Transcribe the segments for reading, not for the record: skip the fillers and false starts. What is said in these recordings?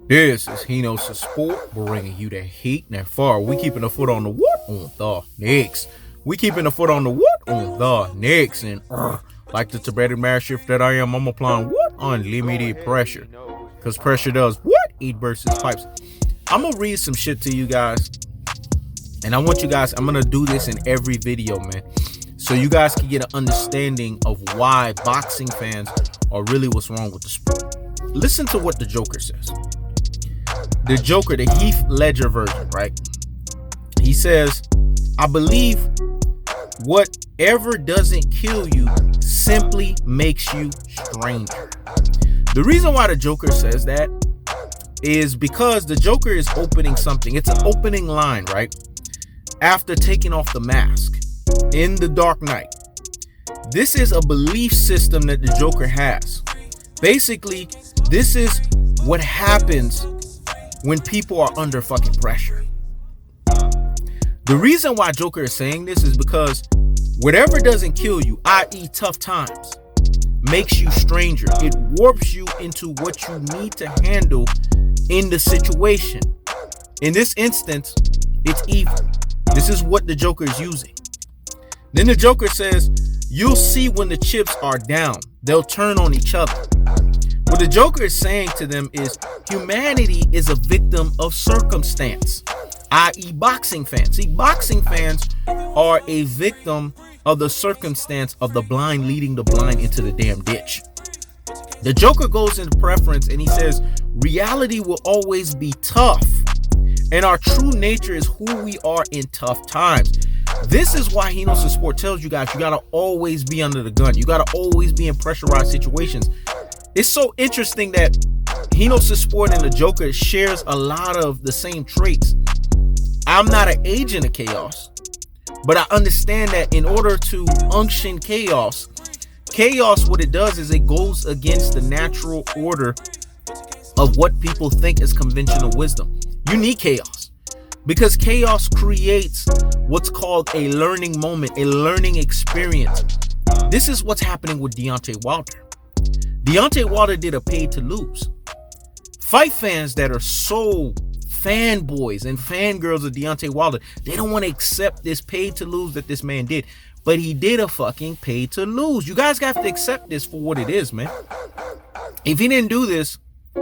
This is Hkhs Sport, bringing you the heat and far. We keeping the foot on the what on the next. We keeping the foot on the what on the next. And like the Tibetan mastiff that I am, I'm applying what? Unlimited pressure. Because pressure does what? Eat versus pipes. I'm going to read some shit to you guys. And I want you guys, I'm going to do this in every video, man. So you guys can get an understanding of why boxing fans are really what's wrong with the sport. Listen to what the Joker says. The Joker, the Heath Ledger version, right? He says, I believe whatever doesn't kill you simply makes you stronger. The reason why the Joker says that is because the Joker is opening something. It's an opening line, right? After taking off the mask in The Dark Knight. This is a belief system that the Joker has. Basically, this is what happens when people are under fucking pressure. The reason why Joker is saying this is because whatever doesn't kill you, i.e. tough times, makes you stranger. It warps you into what you need to handle in the situation. In this instance, it's evil. This is what the Joker is using. Then the Joker says, you'll see when the chips are down, they'll turn on each other. What the Joker is saying to them is humanity is a victim of circumstance, i.e. boxing fans. See, boxing fans are a victim of the circumstance of the blind leading the blind into the damn ditch. The Joker goes into preference and he says, reality will always be tough. And our true nature is who we are in tough times. This is why Hkhs Sport tells you guys, you got to always be under the gun. You got to always be in pressurized situations. It's so interesting that Hkhs Sport and the Joker shares a lot of the same traits. I'm not an agent of chaos, but I understand that in order to unction chaos, what it does is it goes against the natural order of what people think is conventional wisdom. You need chaos because chaos creates what's called a learning moment, a learning experience. This is what's happening with Deontay Wilder. Deontay Wilder did a Paidtolose. Fight fans that are so fanboys and fangirls of Deontay Wilder, they don't want to accept this Paidtolose that this man did. But he did a fucking Paidtolose. You guys have to accept this for what it is, man. If he didn't do this,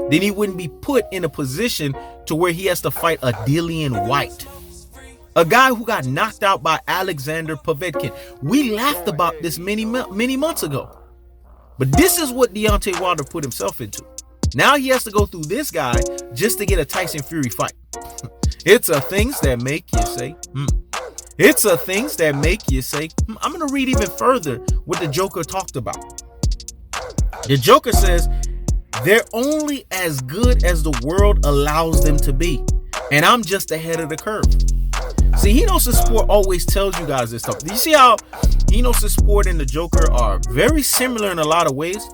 then he wouldn't be put in a position to where he has to fight a Dillian Whyte, a guy who got knocked out by Alexander Povetkin. We laughed about this many months ago. But this is what Deontay Wilder put himself into. Now he has to go through this guy just to get a Tyson Fury fight. It's a things that make you say, It's a things that make you say, I'm going to read even further what the Joker talked about. The Joker says, they're only as good as the world allows them to be. And I'm just ahead of the curve. See, Hkhs Sport always tells you guys this stuff. You see how Hkhs Sport and the Joker are very similar in a lot of ways?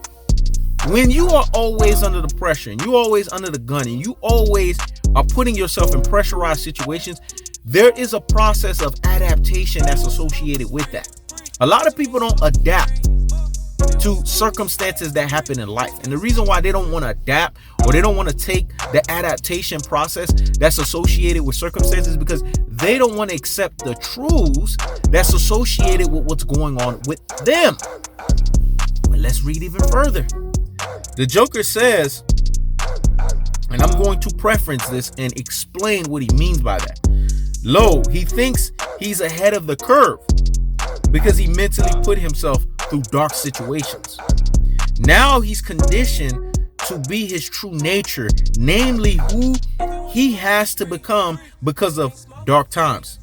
When you are always under the pressure and you always under the gun and you always are putting yourself in pressurized situations, there is a process of adaptation that's associated with that. A lot of people don't adapt to circumstances that happen in life. And the reason why they don't want to adapt or they don't want to take the adaptation process that's associated with circumstances because they don't want to accept the truths that's associated with what's going on with them. But let's read even further. The Joker says, and I'm going to preference this and explain what he means by that. Lo, he thinks he's ahead of the curve because he mentally put himself through dark situations. Now he's conditioned to be his true nature, namely who he has to become because of dark times.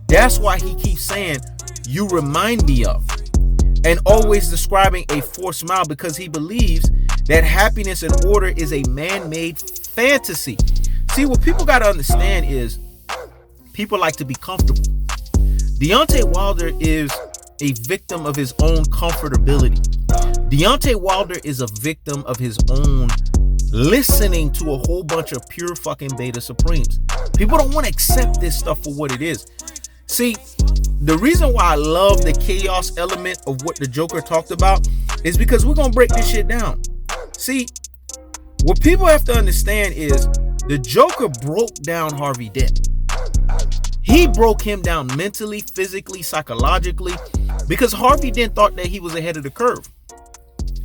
That's why he keeps saying, you remind me of, and always describing a forced smile because he believes that happiness and order is a man-made fantasy. See, what people got to understand is people like to be comfortable. Deontay Wilder is a victim of his own comfortability. Deontay Wilder is a victim of his own listening to a whole bunch of pure fucking beta supremes. People don't want to accept this stuff for what it is. See, the reason why I love the chaos element of what the Joker talked about is because we're going to break this shit down. See, what people have to understand is The Joker broke down Harvey Dent. He broke him down mentally, physically, psychologically, because Harvey Dent thought that he was ahead of the curve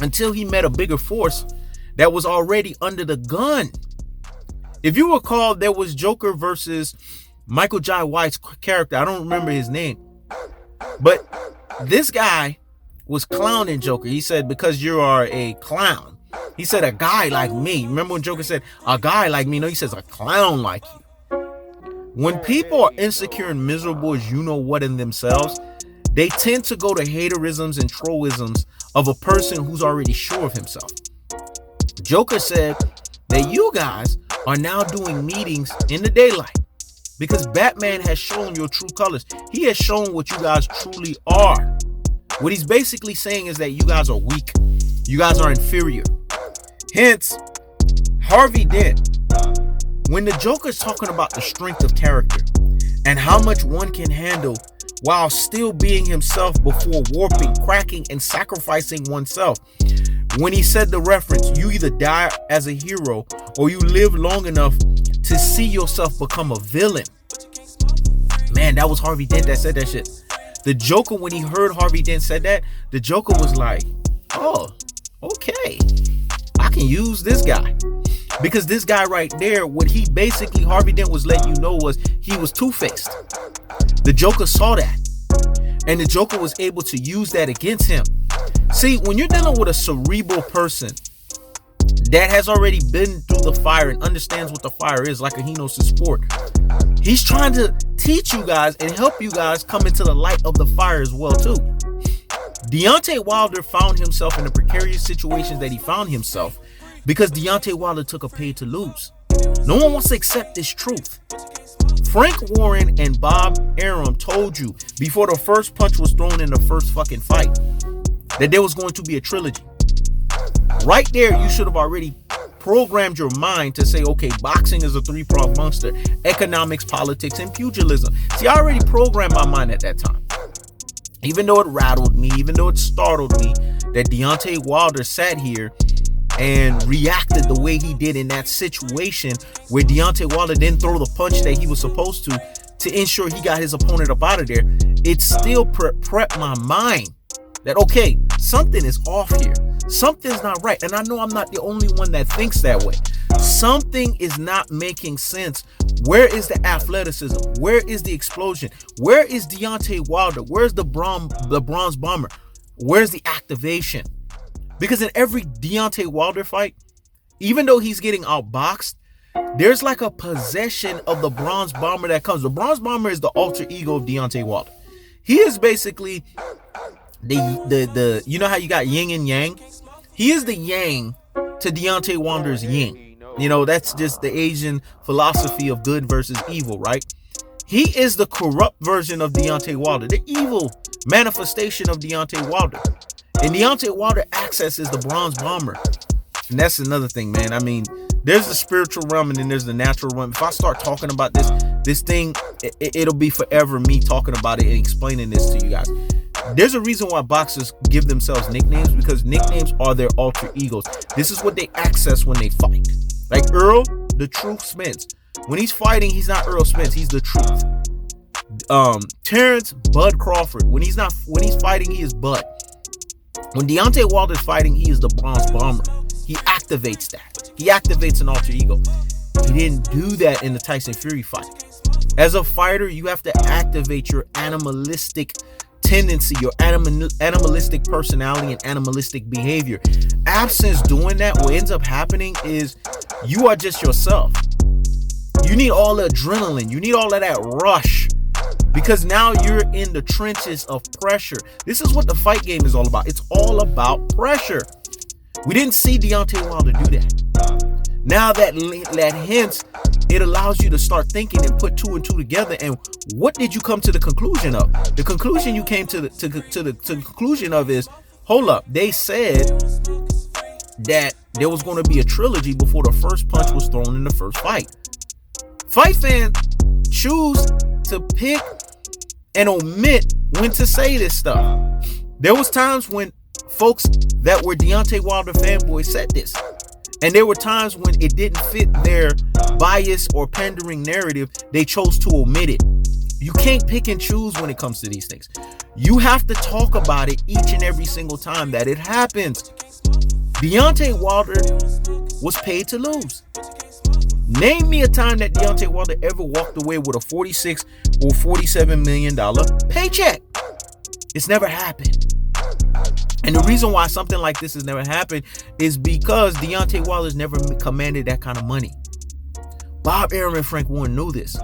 until he met a bigger force that was already under the gun. If you recall, there was Joker versus Michael Jai White's character. I don't remember his name, but this guy was clowning Joker. He said, because you are a clown. He said, a guy like me. Remember when Joker said, a guy like me? No, he says, a clown like you. When people are insecure and miserable as you know what in themselves, they tend to go to haterisms and trollisms of a person who's already sure of himself. Joker said that you guys are now doing meetings in the daylight because Batman has shown your true colors. He has shown what you guys truly are. What he's basically saying is that you guys are weak. You guys are inferior. Hence, Harvey Dent, when the Joker's talking about the strength of character and how much one can handle while still being himself before warping, cracking, and sacrificing oneself. When he said the reference, you either die as a hero or you live long enough to see yourself become a villain. Man, that was Harvey Dent that said that shit. The Joker, when he heard Harvey Dent said that, the Joker was like, oh, okay, I can use this guy. Because this guy right there, what he basically, Harvey Dent was letting you know was he was two-faced. The Joker saw that. And the Joker was able to use that against him. See, when you're dealing with a cerebral person that has already been through the fire and understands what the fire is, like a he knows the sport, he's trying to teach you guys and help you guys come into the light of the fire as well too. Deontay Wilder found himself in the precarious situations that he found himself because Deontay Wilder took a Paidtolose. No one wants to accept this truth. Frank Warren and Bob Arum told you before the first punch was thrown in the first fucking fight that there was going to be a trilogy. Right there, you should have already programmed your mind to say, okay, boxing is a three-pronged monster. Economics, politics, and pugilism. See, I already programmed my mind at that time. Even though it rattled me, even though it startled me that Deontay Wilder sat here and reacted the way he did in that situation where Deontay Wilder didn't throw the punch that he was supposed to ensure he got his opponent up out of there, it still prepped my mind that, okay, something is off here. Something's not right. And I know I'm not the only one that thinks that way. Something is not making sense. Where is the athleticism? Where is the explosion? Where is Deontay Wilder? Where's the Bronze Bomber? Where's the activation? Because in every Deontay Wilder fight, even though he's getting outboxed, there's like a possession of the Bronze Bomber that comes. The Bronze Bomber is the alter ego of Deontay Wilder. He is basically the you know how you got yin and yang? He is the yang to Deontay Wilder's yin. You know, that's just the Asian philosophy of good versus evil, right? He is the corrupt version of Deontay Wilder, the evil manifestation of Deontay Wilder. And Deontay Wilder accesses the Bronze Bomber. And that's another thing, man. I mean, there's the spiritual realm and then there's the natural realm. If I start talking about this thing, it'll be forever me talking about it and explaining this to you guys. There's a reason why boxers give themselves nicknames, because nicknames are their alter egos. This is what they access when they fight. Like Earl, the Truth Spence. When he's fighting, he's not Earl Spence, he's the Truth. Terrence, Bud Crawford. When he's fighting, he is Bud. When Deontay Wilder's fighting, he is the Bronze Bomber. He activates that. He activates an alter ego. He didn't do that in the Tyson Fury fight. As a fighter, you have to activate your animalistic tendency, your animalistic personality and animalistic behavior. Absence doing that, what ends up happening is you are just yourself. You need all the adrenaline. You need all of that rush. Because now you're in the trenches of pressure. This is what the fight game is all about. It's all about pressure. We didn't see Deontay Wilder do that. Now that hence, it allows you to start thinking and put two and two together. And what did you come to the conclusion of? The conclusion you came to the conclusion of is, hold up, they said that there was going to be a trilogy before the first punch was thrown in the first fight. Fight fans choose to pick and omit when to say this stuff. There was times when folks that were Deontay Wilder fanboys said this, and there were times when it didn't fit their bias or pandering narrative, they chose to omit it. You can't pick and choose when it comes to these things. You have to talk about it each and every single time that it happens. Deontay Wilder was paid to lose. Name me a time that Deontay Wilder ever walked away with a $46 or $47 million paycheck. It's never happened. And the reason why something like this has never happened is because Deontay Wilder's never commanded that kind of money. Bob Arum and Frank Warren knew this.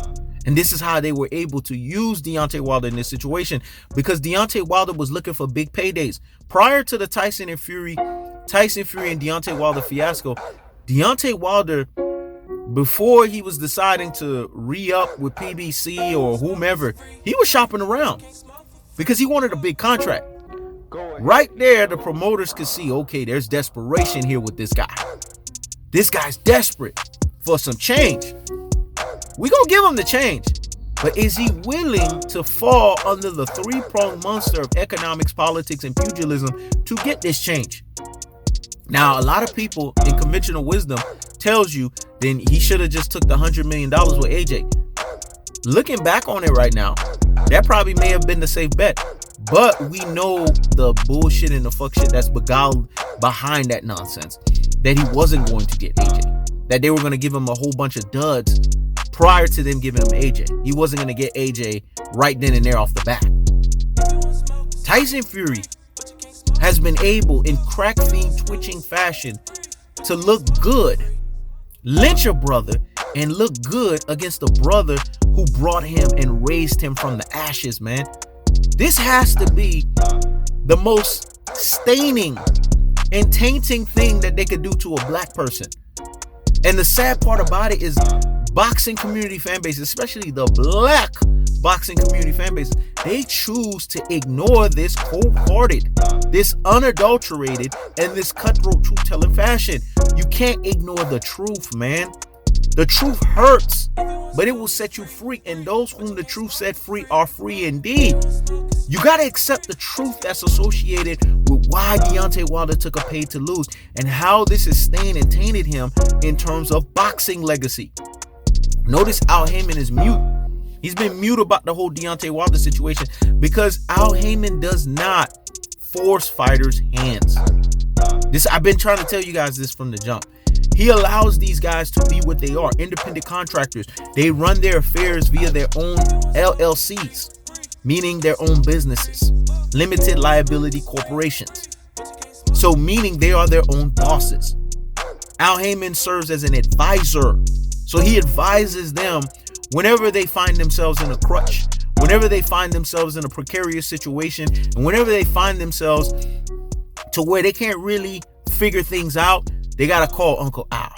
And this is how they were able to use Deontay Wilder in this situation, because Deontay Wilder was looking for big paydays. Prior to the Tyson Fury and Deontay Wilder fiasco, Deontay Wilder, before he was deciding to re-up with PBC or whomever, he was shopping around because he wanted a big contract. Right there, the promoters could see, okay, there's desperation here with this guy. This guy's desperate for some change. We gonna give him the change, but is he willing to fall under the three-pronged monster of economics, politics, and pugilism to get this change? Now, a lot of people in conventional wisdom tells you then he should have just took the $100 million with AJ. Looking back on it right now, that probably may have been the safe bet, but we know the bullshit and the fuck shit that's beguiled behind that nonsense, that he wasn't going to get AJ, that they were going to give him a whole bunch of duds prior to them giving him AJ. He wasn't going to get AJ right then and there off the bat. Tyson Fury has been able, in crack fiend twitching fashion, to look good, lynch a brother, and look good against a brother who brought him and raised him from the ashes, man. This has to be the most staining and tainting thing that they could do to a black person. And the sad part about it is boxing community fan bases, especially the black boxing community fan bases, they choose to ignore this cold-hearted, this unadulterated, and this cutthroat truth-telling fashion. You can't ignore the truth, man. The truth hurts, but it will set you free, and those whom the truth set free are free indeed. You gotta accept the truth that's associated with why Deontay Wilder took a pay to lose and how this has stained and tainted him in terms of boxing legacy. Notice Al Heyman is mute. He's been mute about the whole Deontay Wilder situation because Al Heyman does not force fighters' hands. I've been trying to tell you guys this from the jump. He allows these guys to be what they are, independent contractors. They run their affairs via their own LLCs, meaning their own businesses, limited liability corporations. So meaning they are their own bosses. Al Heyman serves as an advisor. So he advises them whenever they find themselves in a crutch, whenever they find themselves in a precarious situation, and whenever they find themselves to where they can't really figure things out, they got to call Uncle Al.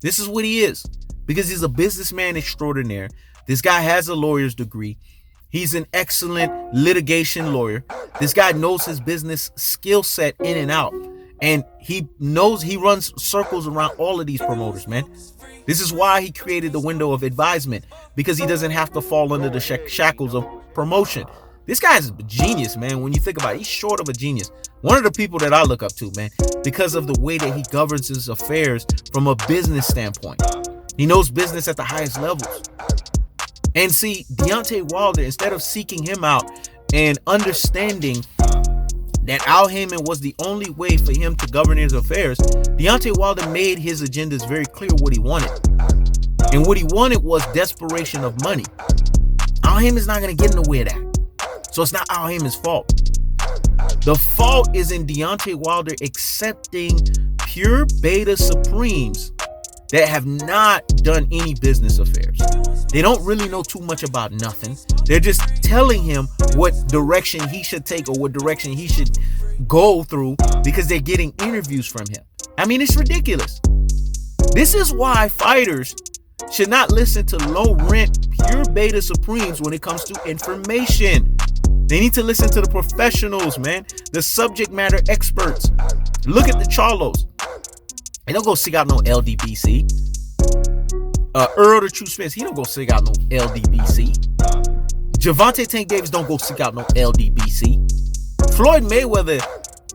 This is what he is, because he's a businessman extraordinaire. This guy has a lawyer's degree. He's an excellent litigation lawyer. This guy knows his business skill set in and out. And he runs circles around all of these promoters, man. This is why he created the window of advisement, because he doesn't have to fall under the shackles of promotion. This guy's a genius, man. When you think about it, he's short of a genius. One of the people that I look up to, man, because of the way that he governs his affairs from a business standpoint. He knows business at the highest levels. And see, Deontay Wilder, instead of seeking him out and understanding that Al Heyman was the only way for him to govern his affairs, Deontay Wilder made his agendas very clear what he wanted. And what he wanted was desperation of money. Al Heyman's not going to get in the way of that. So it's not Al Heyman's fault. The fault is in Deontay Wilder accepting pure beta supremes that have not done any business affairs. They don't really know too much about nothing. They're just telling him what direction he should take or what direction he should go through because they're getting interviews from him. I mean, it's ridiculous. This is why fighters should not listen to low rent pure beta supremes when it comes to information. They need to listen to the professionals, man, the subject matter experts. Look at the Charlos. They don't go seek out no LDBC. Earl the True Spence, he don't go seek out no LDBC. Gervonta Tank Davis don't go seek out no LDBC. Floyd Mayweather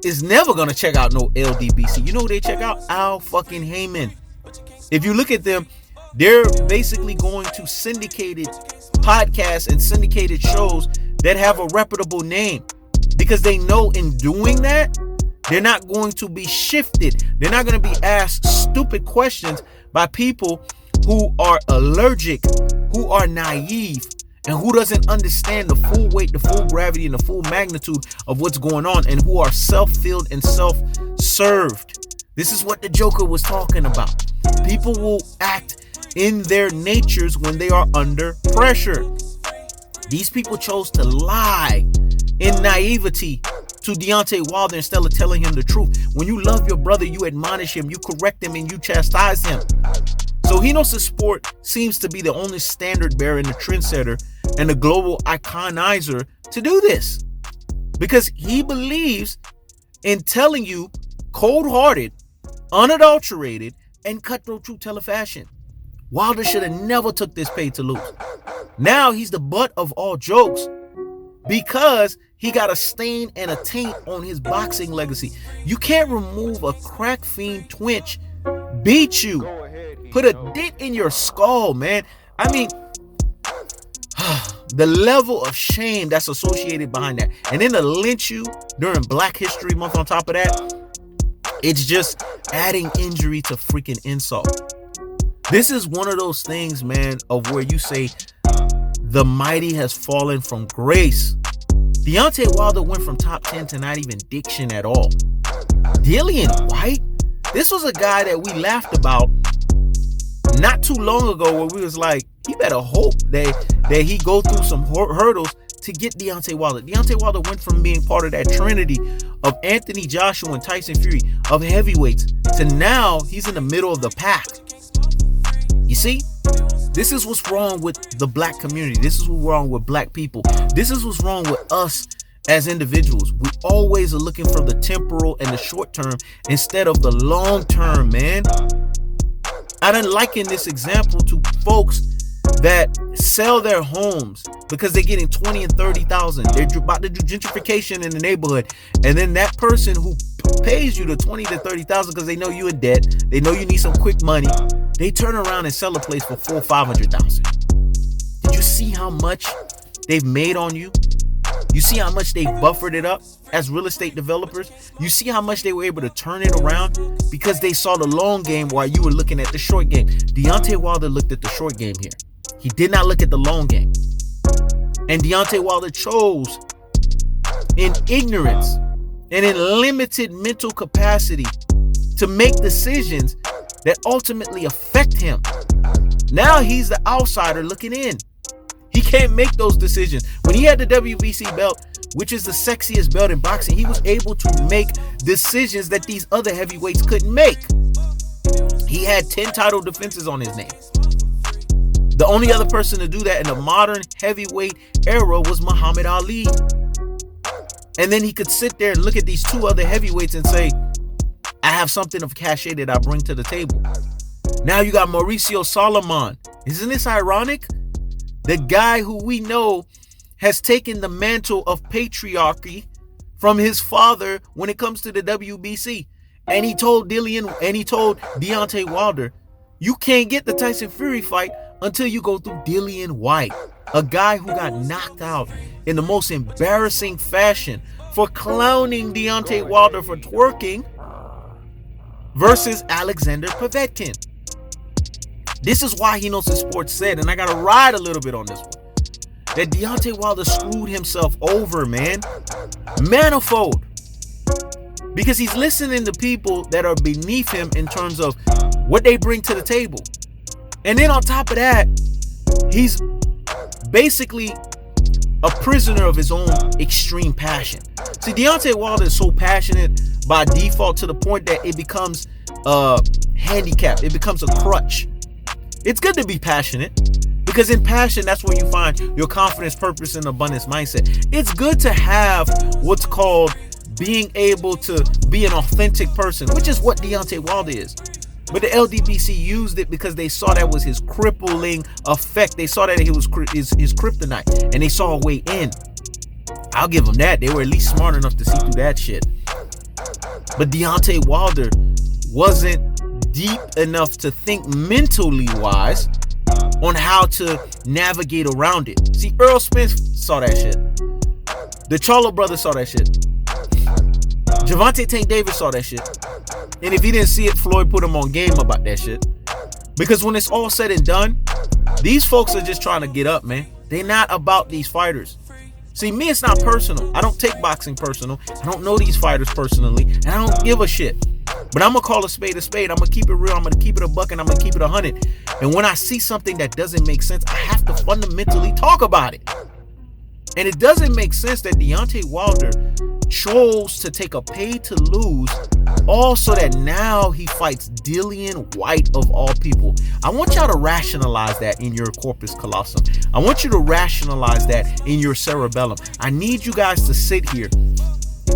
is never gonna check out no LDBC. You know who they check out? Al fucking Heyman. If you look at them, They're basically going to syndicated podcasts and syndicated shows that have a reputable name, because they know in doing that, they're not going to be shifted. They're not going to be asked stupid questions by people who are allergic, who are naive, and who doesn't understand the full weight, the full gravity, and the full magnitude of what's going on, and who are self-filled and self-served. This is what the Joker was talking about. People will act in their natures when they are under pressure. These people chose to lie in naivety to Deontay Wilder instead of telling him the truth. When you love your brother, you admonish him, you correct him, and you chastise him. So Hkhs Sport seems to be the only standard bearer and the trendsetter and the global iconizer to do this, because he believes in telling you cold-hearted, unadulterated, and cutthroat truth teller fashion. Wilder should have never took this Paidtolose. Now he's the butt of all jokes because he got a stain and a taint on his boxing legacy. You can't remove a crack fiend twinge, beat you, put a dent in your skull, man. I mean, the level of shame that's associated behind that. And then to lynch you during Black History Month on top of that, it's just adding injury to freaking insult. This is one of those things, man, of where you say the mighty has fallen from grace. Deontay Wilder went from top 10 to not even diction at all. Dillian Whyte, this was a guy that we laughed about not too long ago, where we was like, he better hope that he go through some hurdles to get Deontay Wilder. Deontay Wilder went from being part of that trinity of Anthony Joshua and Tyson Fury of heavyweights to now he's in the middle of the pack. You see, this is what's wrong with the black community. This is what's wrong with black people. This is what's wrong with us as individuals. We always are looking for the temporal and the short term instead of the long term, man. I done liken this example to folks that sell their homes because they're getting 20 and 30,000. They're about to do gentrification in the neighborhood, and then that person who pays you the 20 to 30,000 because they know you in debt, they know you need some quick money, they turn around and sell a place for 400,000 or 500,000. Did you see how much they've made on you? You see how much they buffered it up as real estate developers? You see how much they were able to turn it around because they saw the long game while you were looking at the short game. Deontay Wilder looked at the short game here. He did not look at the long game. And Deontay Wilder chose in ignorance and in limited mental capacity to make decisions that ultimately affect him. Now he's the outsider looking in. He can't make those decisions. When he had the WBC belt, which is the sexiest belt in boxing, he was able to make decisions that these other heavyweights couldn't make. He had 10 title defenses on his name. The only other person to do that in the modern heavyweight era was Muhammad Ali. And then he could sit there and look at these two other heavyweights and say, I have something of cachet that I bring to the table. Now you got Mauricio Solomon. Isn't this ironic? The guy who we know has taken the mantle of patriarchy from his father when it comes to the WBC. And he told Deontay Wilder, you can't get the Tyson Fury fight until you go through Dillian Whyte, a guy who got knocked out in the most embarrassing fashion for clowning Deontay Wilder for twerking versus Alexander Povetkin. This is why Hkhs Sport said, and I gotta ride a little bit on this one, that Deontay Wilder screwed himself over, man. Manifold. Because he's listening to people that are beneath him in terms of what they bring to the table. And then on top of that, he's basically a prisoner of his own extreme passion. See, Deontay Wilder is so passionate by default to the point that it becomes a handicap. It becomes a crutch. It's good to be passionate because in passion, that's where you find your confidence, purpose, and abundance mindset. It's good to have what's called being able to be an authentic person, which is what Deontay Wilder is. But the LDBC used it because they saw that was his crippling effect. They saw that it was his kryptonite, and they saw a way in. I'll give them that. They were at least smart enough to see through that shit. But Deontay Wilder wasn't deep enough to think mentally wise on how to navigate around it. See, Earl Spence saw that shit. The Charlo brothers saw that shit. Gervonta Tank Davis saw that shit. And if he didn't see it, Floyd put him on game about that shit. Because when it's all said and done, these folks are just trying to get up, man. They're not about these fighters. See, me, it's not personal. I don't take boxing personal. I don't know these fighters personally. And I don't give a shit. But I'm going to call a spade a spade. I'm going to keep it real. I'm going to keep it a buck, and I'm going to keep it 100. And when I see something that doesn't make sense, I have to fundamentally talk about it. And it doesn't make sense that Deontay Wilder chose to take a pay to lose, all so that now he fights Dillian Whyte of all people. I want y'all to rationalize that in your corpus callosum. I want you to rationalize that in your cerebellum. I need you guys to sit here.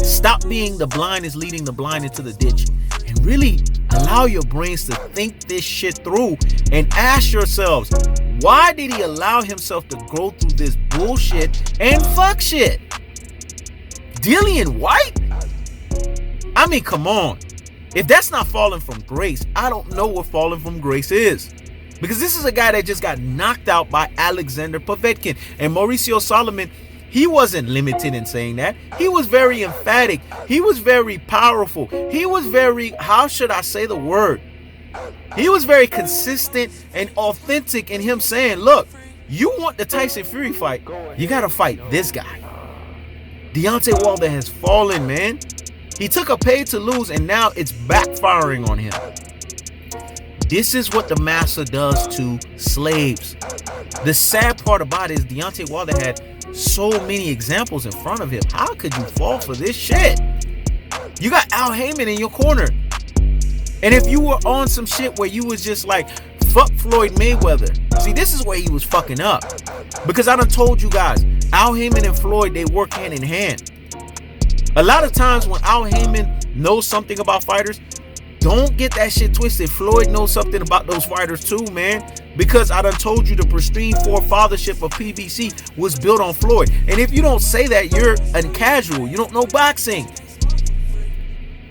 Stop being the blind is leading the blind into the ditch, and really allow your brains to think this shit through and ask yourselves, why did he allow himself to go through this bullshit and fuck shit? Dillian Whyte? I mean, come on. If that's not falling from grace, I don't know what falling from grace is. Because this is a guy that just got knocked out by Alexander Povetkin. And Mauricio Solomon, he wasn't limited in saying that. He was very emphatic. He was very powerful. He was very, how should I say the word? He was very consistent and authentic in him saying, look, you want the Tyson Fury fight, you got to fight this guy. Deontay Wilder has fallen, man. He took a pay to lose, and now it's backfiring on him. This is what the master does to slaves. The sad part about it is Deontay Wilder had so many examples in front of him. How could you fall for this shit? You got Al Heyman in your corner. And if you were on some shit where you was just like, fuck Floyd Mayweather. See, this is where he was fucking up. Because I done told you guys, Al Heyman and Floyd, they work hand in hand. A lot of times when Al Heyman knows something about fighters, don't get that shit twisted. Floyd knows something about those fighters too, man. Because I done told you the pristine forefathership of PBC was built on Floyd. And if you don't say that, you're a casual. You don't know boxing.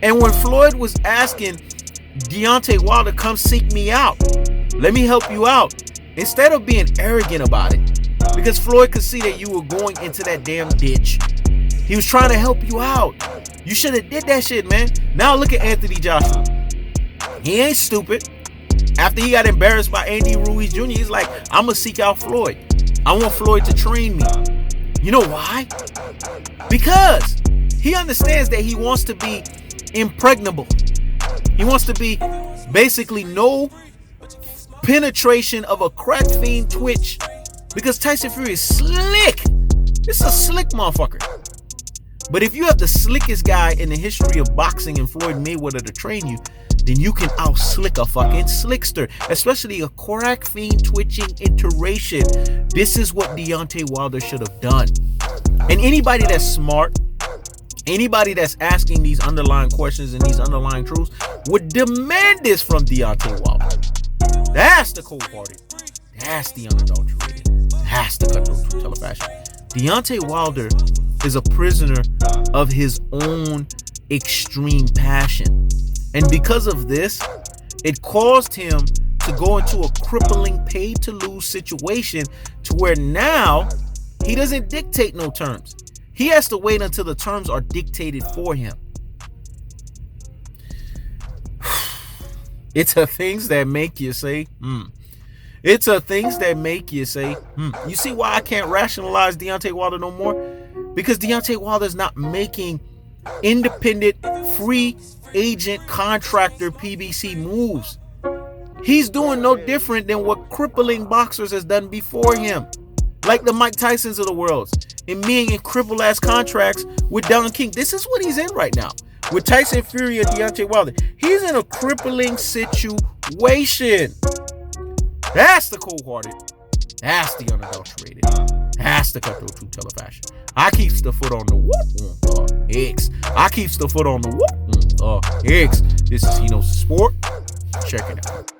And when Floyd was asking Deontay Wilder, come seek me out, let me help you out, instead of being arrogant about it, because Floyd could see that you were going into that damn ditch, he was trying to help you out. You should have did that shit, man. Now look at Anthony Joshua. He ain't stupid. After he got embarrassed by Andy Ruiz Jr., he's like, I'm gonna seek out Floyd. I want Floyd to train me. You know why? Because he understands that he wants to be impregnable. He wants to be basically no penetration of a crack fiend twitch, because Tyson Fury is slick. This is a slick motherfucker. But if you have the slickest guy in the history of boxing and Floyd Mayweather to train you, then you can out-slick a fucking slickster, especially a crack fiend twitching iteration. This is what Deontay Wilder should have done. And anybody that's smart, anybody that's asking these underlying questions and these underlying truths would demand this from Deontay Wilder. That's the cold-hearted. That's the unadulterated. That's the cutthroat true fashion. Deontay Wilder is a prisoner of his own extreme passion. And because of this, it caused him to go into a crippling pay-to-lose situation to where now he doesn't dictate no terms. He has to wait until the terms are dictated for him. It's the things that make you say, It's the things that make you say, You see why I can't rationalize Deontay Wilder no more? Because Deontay Wilder's not making independent, free agent, contractor PBC moves. He's doing no different than what crippling boxers has done before him. Like the Mike Tysons of the world. And being in cripple ass contracts with Don King. This is what he's in right now. With Tyson Fury and Deontay Wilder. He's in a crippling situation. That's the cold-hearted. That's the unadulterated. That's the cutthroat true fashion. I keeps the foot on the Hkhs. I keeps the foot on the Hkhs. This is He Knows the Sport. Check it out.